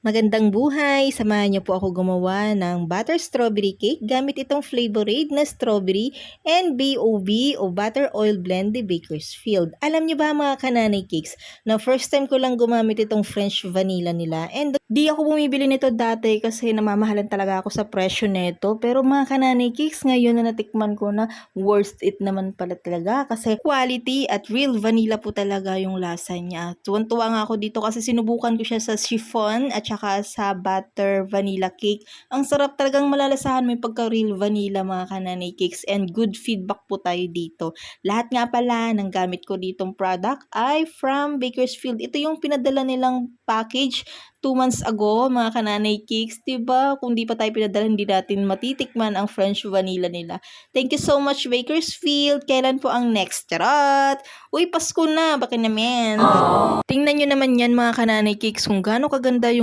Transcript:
Magandang buhay! Samahan niyo po ako gumawa ng butter strawberry cake gamit itong Flavorade na strawberry and BOB o butter oil blend ni Bakersfield. Alam niyo ba mga kananay cakes na first time ko lang gumamit itong French vanilla nila, and di ako bumibili nito dati kasi namamahalan talaga ako sa presyo nito, pero mga kananay cakes ngayon na natikman ko na worth it naman pala talaga kasi quality at real vanilla po talaga yung lasa niya. Tuwan-tuwa nga ako dito kasi sinubukan ko siya sa chiffon at saka sa butter vanilla cake. Ang sarap, talagang malalasahan mo yung pagka-real vanilla mga kananay cakes, and good feedback po tayo dito. Lahat nga pala ng gamit ko ditong product ay from Bakersfield. Ito yung pinadala nilang package 2 months ago, mga kananay cakes, diba? Kung di pa tayo pinadala, hindi natin matitikman ang French vanilla nila. Thank you so much, Bakersfield. Kailan po ang next? Charot! Uy, Pasko na, baka naman. Tingnan nyo naman yan mga kananay cakes kung gaano kaganda yung